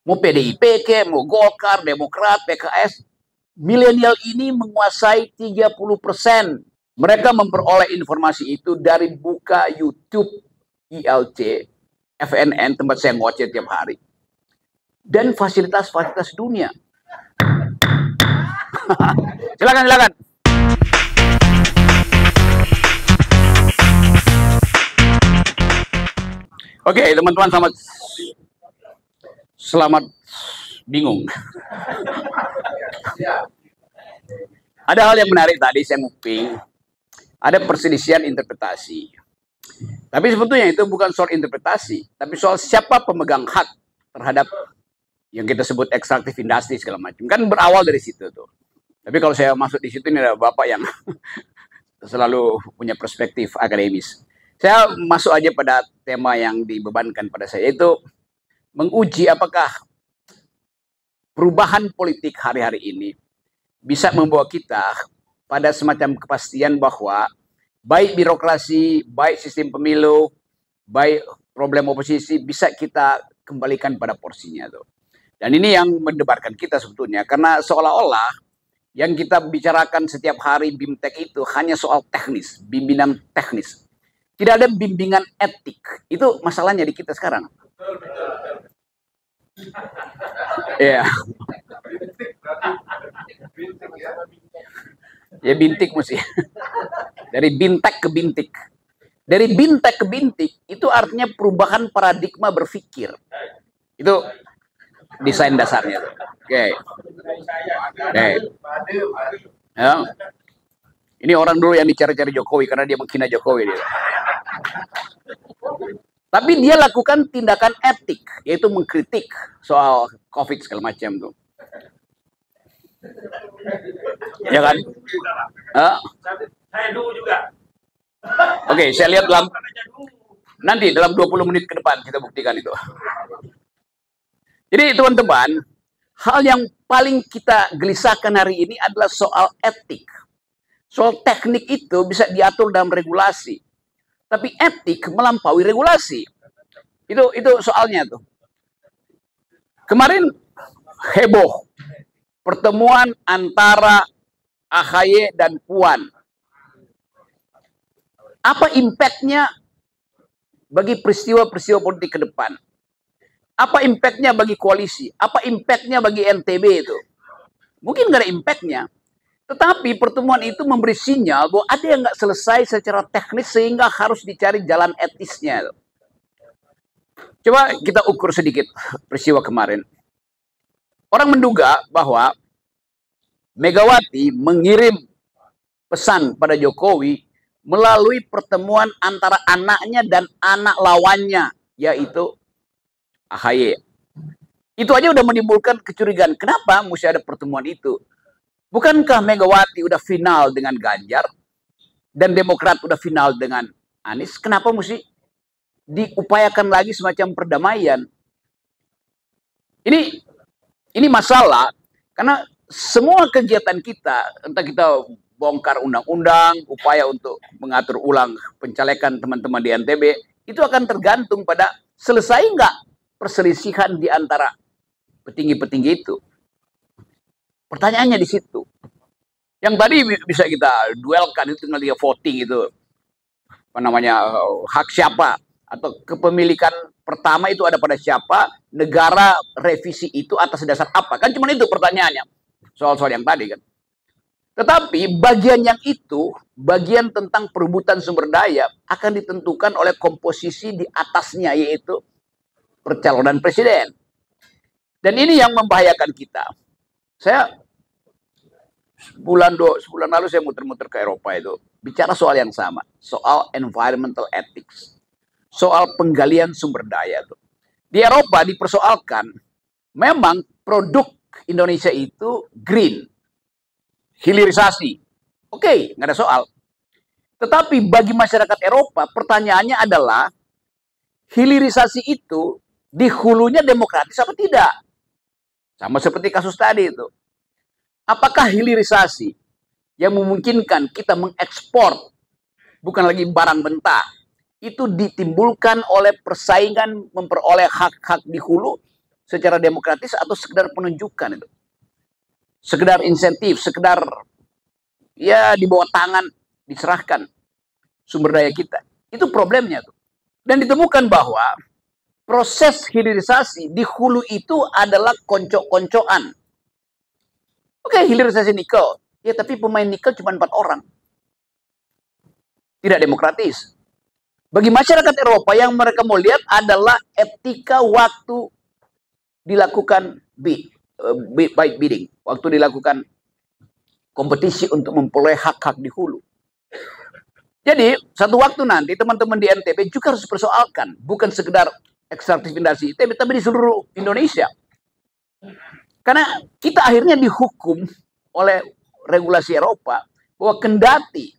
Mau PDIP ke, mau Golkar, Demokrat, PKS, milenial ini menguasai 30%. Mereka memperoleh informasi itu dari buka YouTube, ILC, FNN, tempat saya ngoceh tiap hari. Dan fasilitas-fasilitas dunia. Silakan. Oke, teman-teman, selamat bingung. Ada hal yang menarik tadi saya nguping. Ada perselisihan interpretasi. Tapi sebetulnya itu bukan soal interpretasi, tapi soal siapa pemegang hak terhadap yang kita sebut ekstraktif industri segala macam. Kan berawal dari situ tuh. Tapi kalau saya masuk di situ, ini ada Bapak yang selalu punya perspektif akademis. Saya masuk aja pada tema yang dibebankan pada saya, yaitu menguji apakah perubahan politik hari-hari ini bisa membawa kita pada semacam kepastian bahwa baik birokrasi, baik sistem pemilu, baik problem oposisi bisa kita kembalikan pada porsinya tuh. Dan ini yang mendebarkan kita sebetulnya, karena seolah-olah yang kita bicarakan setiap hari BIMTEK itu hanya soal teknis, bimbingan teknis. Tidak ada bimbingan etik. Itu masalahnya di kita sekarang. Iya. Ya bintik mesti. Dari bintek ke bintik. Dari bintek ke bintik itu artinya perubahan paradigma berpikir. Itu desain dasarnya. Oke. Ya. Ini orang dulu yang dicari-cari Jokowi karena dia menghina Jokowi dia. Tapi dia lakukan tindakan etik, yaitu mengkritik soal COVID segala macam tuh. Ya kan? Saya dulu juga. Oke, saya lihat nanti dalam 20 menit ke depan kita buktikan itu. Jadi teman-teman, hal yang paling kita gelisahkan hari ini adalah soal etik. Soal teknik itu bisa diatur dalam regulasi. Tapi etik melampaui regulasi. Itu soalnya tuh. Kemarin heboh pertemuan antara AHY dan Puan. Apa impactnya bagi peristiwa-peristiwa politik ke depan? Apa impactnya bagi koalisi? Apa impactnya bagi NTB itu? Mungkin nggak ada impactnya. Tetapi pertemuan itu memberi sinyal bahwa ada yang nggak selesai secara teknis sehingga harus dicari jalan etisnya. Coba kita ukur sedikit peristiwa kemarin. Orang menduga bahwa Megawati mengirim pesan pada Jokowi melalui pertemuan antara anaknya dan anak lawannya, yaitu AHY. Itu aja udah menimbulkan kecurigaan. Kenapa mesti ada pertemuan itu? Bukankah Megawati udah final dengan Ganjar dan Demokrat udah final dengan Anies? Kenapa mesti diupayakan lagi semacam perdamaian? Ini masalah karena semua kegiatan kita, entah kita bongkar undang-undang, upaya untuk mengatur ulang pencalekan teman-teman di NTB, itu akan tergantung pada selesai nggak perselisihan di antara petinggi-petinggi itu. Pertanyaannya di situ. Yang tadi bisa kita duelkan itu tinggal dia voting itu. Apa namanya, hak siapa atau kepemilikan pertama itu ada pada siapa, negara revisi itu atas dasar apa? Kan cuma itu pertanyaannya. Soal-soal yang tadi kan. Tetapi bagian yang itu, bagian tentang perebutan sumber daya akan ditentukan oleh komposisi di atasnya, yaitu percalonan presiden. Dan ini yang membahayakan kita. Saya sebulan lalu saya muter-muter ke Eropa itu, bicara soal yang sama, soal environmental ethics, soal penggalian sumber daya tuh. Di Eropa dipersoalkan, memang produk Indonesia itu green, hilirisasi, oke, nggak ada soal. Tetapi bagi masyarakat Eropa, pertanyaannya adalah hilirisasi itu di hulunya demokratis apa tidak? Sama seperti kasus tadi itu. Apakah hilirisasi yang memungkinkan kita mengekspor bukan lagi barang mentah, itu ditimbulkan oleh persaingan memperoleh hak-hak di hulu secara demokratis atau sekedar penunjukan itu. Sekedar insentif, sekedar ya di bawah tangan diserahkan sumber daya kita. Itu problemnya tuh. Dan ditemukan bahwa proses hilirisasi di hulu itu adalah konco-koncoan. Oke, hilirisasi nikel. Ya, tapi pemain nikel cuma 4 orang. Tidak demokratis. Bagi masyarakat Eropa yang mereka mau lihat adalah etika waktu dilakukan bidding, waktu dilakukan kompetisi untuk memperoleh hak-hak di hulu. Jadi, satu waktu nanti teman-teman di NTB juga harus persoalkan, bukan sekedar ekstraktif industri ITB, tapi di seluruh Indonesia. Karena kita akhirnya dihukum oleh regulasi Eropa bahwa kendati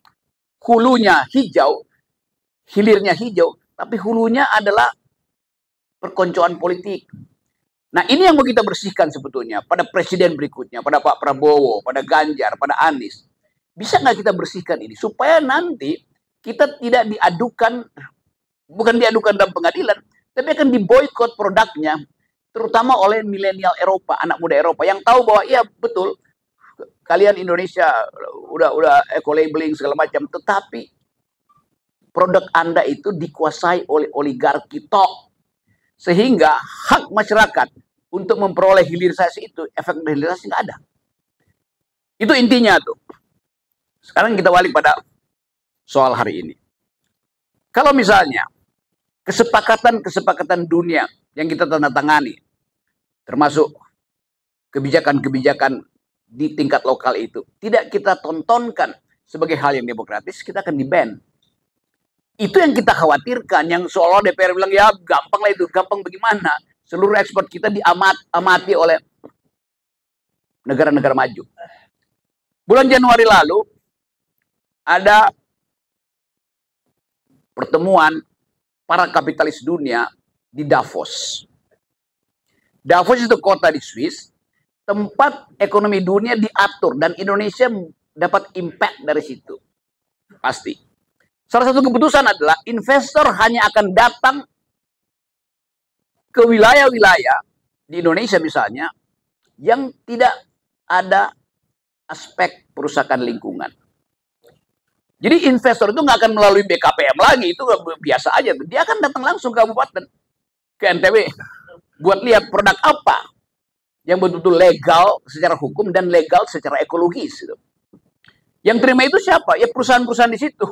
hulunya hijau, hilirnya hijau, tapi hulunya adalah perkoncoan politik. Nah, ini yang mau kita bersihkan sebetulnya pada presiden berikutnya, pada Pak Prabowo, pada Ganjar, pada Anies. Bisa nggak kita bersihkan ini supaya nanti kita tidak diadukan, bukan diadukan dalam pengadilan, tapi akan diboykot produknya, terutama oleh milenial Eropa, anak muda Eropa yang tahu bahwa iya betul kalian Indonesia udah eco-labeling segala macam, tetapi produk Anda itu dikuasai oleh oligarki tok. Sehingga hak masyarakat untuk memperoleh hilirisasi itu, efek hilirisasi nggak ada. Itu intinya tuh. Sekarang kita balik pada soal hari ini. Kalau misalnya kesepakatan dunia yang kita tanda tangani, termasuk kebijakan-kebijakan di tingkat lokal itu, tidak kita tontonkan sebagai hal yang demokratis, kita akan di-ban. Itu yang kita khawatirkan, yang seolah DPR bilang, ya gampang lah itu, gampang bagaimana? Seluruh ekspor kita diamati oleh negara-negara maju. Bulan Januari lalu, ada pertemuan para kapitalis dunia di Davos. Davos itu kota di Swiss, tempat ekonomi dunia diatur, dan Indonesia dapat impact dari situ. Pasti. Salah satu keputusan adalah investor hanya akan datang ke wilayah-wilayah di Indonesia misalnya yang tidak ada aspek perusahaan lingkungan. Jadi investor itu nggak akan melalui BKPM lagi, itu biasa aja. Dia akan datang langsung ke kabupaten, ke NTB, buat lihat produk apa yang betul-betul legal secara hukum dan legal secara ekologis. Yang terima itu siapa? Ya perusahaan-perusahaan di situ.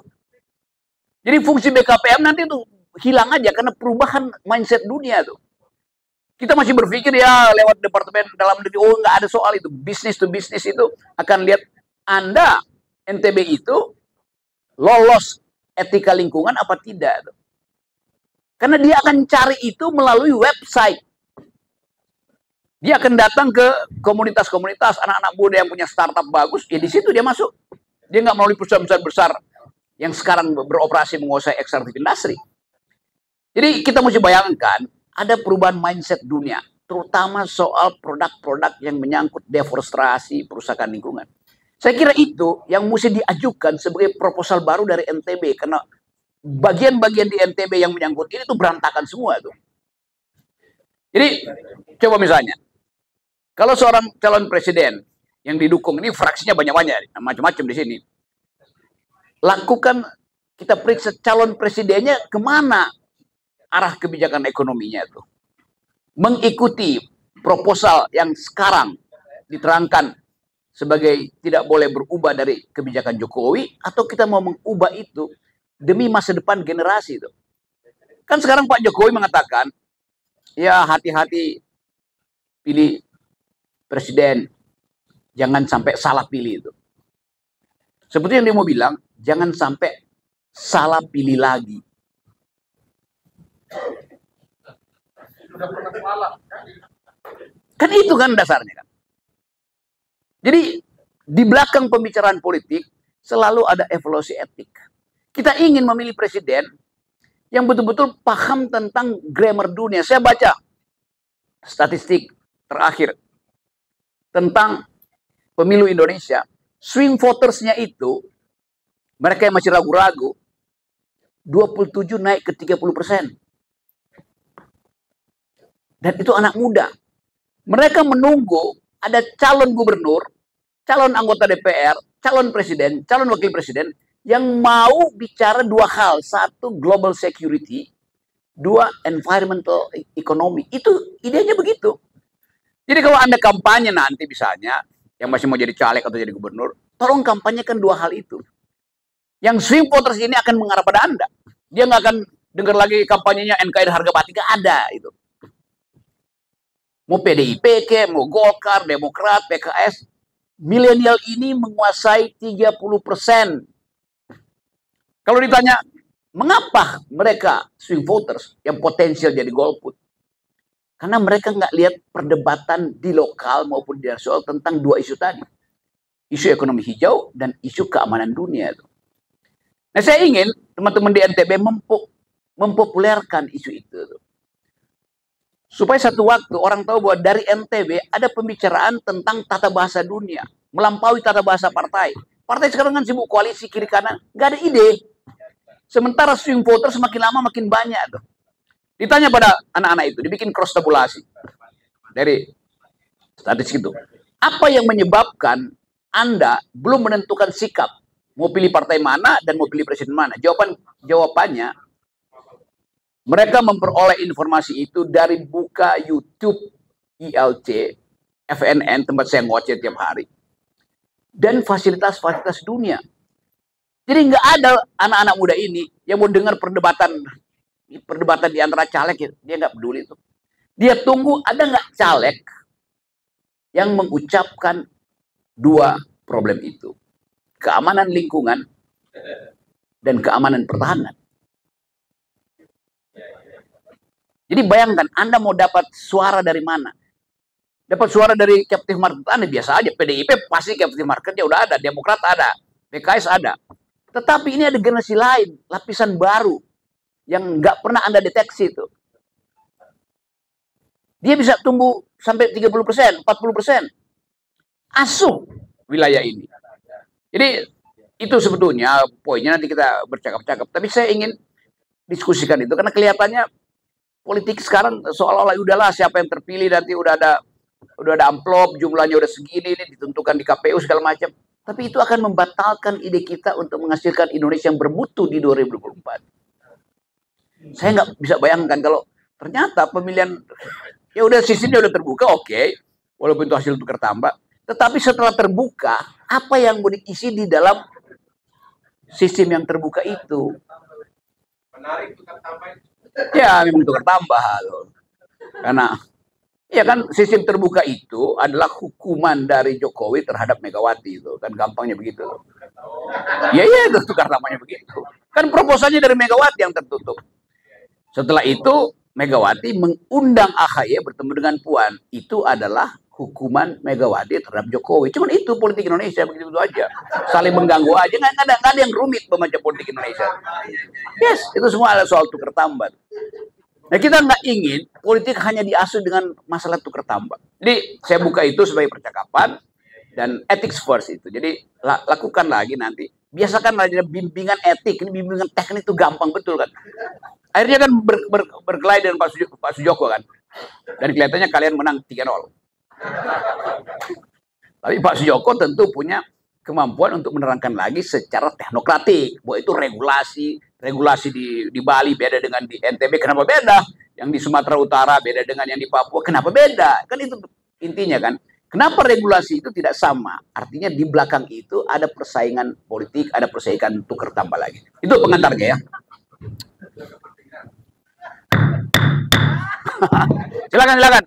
Jadi fungsi BKPM nanti itu hilang aja karena perubahan mindset dunia tuh. Kita masih berpikir ya lewat departemen dalam negeri, oh nggak ada soal itu. Bisnis to bisnis itu akan lihat Anda NTB itu lolos etika lingkungan apa tidak. Karena dia akan cari itu melalui website. Dia akan datang ke komunitas-komunitas anak-anak muda yang punya startup bagus, ya di situ dia masuk. Dia nggak melalui perusahaan besar yang sekarang beroperasi menguasai ekstraktif industri. Jadi kita mesti bayangkan ada perubahan mindset dunia, terutama soal produk-produk yang menyangkut deforestasi, perusahaan lingkungan. Saya kira itu yang mesti diajukan sebagai proposal baru dari NTB, karena bagian-bagian di NTB yang menyangkut ini tuh berantakan semua tuh. Jadi coba misalnya, kalau seorang calon presiden yang didukung, ini fraksinya banyak-banyak, macam-macam di sini. Lakukan, kita periksa calon presidennya kemana arah kebijakan ekonominya itu. Mengikuti proposal yang sekarang diterangkan sebagai tidak boleh berubah dari kebijakan Jokowi, atau kita mau mengubah itu demi masa depan generasi itu. Kan sekarang Pak Jokowi mengatakan, ya hati-hati pilih presiden, jangan sampai salah pilih itu. Seperti yang dia mau bilang, jangan sampai salah pilih lagi. Kan itu kan dasarnya kan. Jadi di belakang pembicaraan politik selalu ada evaluasi etik. Kita ingin memilih presiden yang betul-betul paham tentang grammar dunia. Saya baca statistik terakhir tentang pemilu Indonesia. Swing votersnya itu, mereka yang masih ragu-ragu, 27 naik ke 30%. Dan itu anak muda. Mereka menunggu ada calon gubernur, calon anggota DPR, calon presiden, calon wakil presiden yang mau bicara dua hal. Satu, global security. Dua, environmental economy. Itu idenya begitu. Jadi kalau Anda kampanye nanti misalnya, yang masih mau jadi caleg atau jadi gubernur, tolong kampanyekan dua hal itu. Yang swing voters ini akan mengarah pada Anda. Dia nggak akan dengar lagi kampanyenya NKRI harga mati, nggak ada itu. Mau PDIP ke, mau Golkar, Demokrat, PKS, milenial ini menguasai 30%. Kalau ditanya, mengapa mereka swing voters yang potensial jadi golput? Karena mereka nggak lihat perdebatan di lokal maupun di nasional tentang dua isu tadi. Isu ekonomi hijau dan isu keamanan dunia. Nah, saya ingin teman-teman di NTB mempopulerkan isu itu. Supaya satu waktu orang tahu bahwa dari NTB ada pembicaraan tentang tata bahasa dunia. Melampaui tata bahasa partai. Partai sekarang kan sibuk koalisi kiri kanan. Nggak ada ide. Sementara swing voter semakin lama makin banyak tuh. Ditanya pada anak-anak itu, dibikin cross tabulasi dari statistik itu. Apa yang menyebabkan Anda belum menentukan sikap mau pilih partai mana dan mau pilih presiden mana? Jawabannya, mereka memperoleh informasi itu dari buka YouTube ILC, FNN, tempat saya ngoceh tiap hari, dan fasilitas-fasilitas dunia. Jadi nggak ada anak-anak muda ini yang mau dengar perdebatan di antara caleg, dia nggak peduli itu. Dia tunggu ada nggak caleg yang mengucapkan dua problem itu, keamanan lingkungan dan keamanan pertahanan. Jadi bayangkan Anda mau dapat suara dari mana? Dapat suara dari captive market Anda biasa aja. PDIP pasti captive marketnya udah ada, Demokrat ada, PKS ada. Tetapi ini ada generasi lain, lapisan baru yang nggak pernah Anda deteksi itu. Dia bisa tumbuh sampai 30%, 40%. Asuh wilayah ini. Jadi itu sebetulnya poinnya, nanti kita bercakap-cakap. Tapi saya ingin diskusikan itu karena kelihatannya politik sekarang seolah-olah udahlah siapa yang terpilih nanti udah ada amplop, jumlahnya udah segini, ini ditentukan di KPU segala macam. Tapi itu akan membatalkan ide kita untuk menghasilkan Indonesia yang bermutu di 2024. Saya nggak bisa bayangkan kalau ternyata pemilihan, ya udah sistemnya udah terbuka, oke, walaupun itu hasil tukar tambah. Tetapi setelah terbuka, apa yang mau diisi di dalam sistem yang terbuka itu? Menarik tukar tambah. Ya, memang tukar tambah loh. Karena ya kan sistem terbuka itu adalah hukuman dari Jokowi terhadap Megawati itu kan, gampangnya begitu. Ya itu tukar tambahnya begitu. Kan proposalnya dari Megawati yang tertutup. Setelah itu Megawati mengundang AHY bertemu dengan Puan. Itu adalah hukuman Megawati terhadap Jokowi. Cuman itu politik Indonesia, begitu aja. Saling mengganggu aja, nggak ada yang rumit membaca politik Indonesia. Yes, itu semua adalah soal tukar tambah. Nah, kita nggak ingin politik hanya diasuh dengan masalah tukar tambah. Jadi saya buka itu sebagai percakapan dan ethics first itu. Jadi lakukan lagi nanti. Biasakan lagi bimbingan etik, ini bimbingan teknik itu gampang betul kan. Akhirnya kan berkelahi dengan Pak Sujoko kan. Dan kelihatannya kalian menang 3-0. Tapi Pak Sujoko tentu punya kemampuan untuk menerangkan lagi secara teknokratik bahwa itu regulasi di Bali beda dengan di NTB, kenapa beda? Yang di Sumatera Utara beda dengan yang di Papua, kenapa beda? Kan itu intinya kan. Kenapa regulasi itu tidak sama? Artinya di belakang itu ada persaingan politik, ada persaingan tukar tambah lagi. Itu pengantarnya ya. Silakan.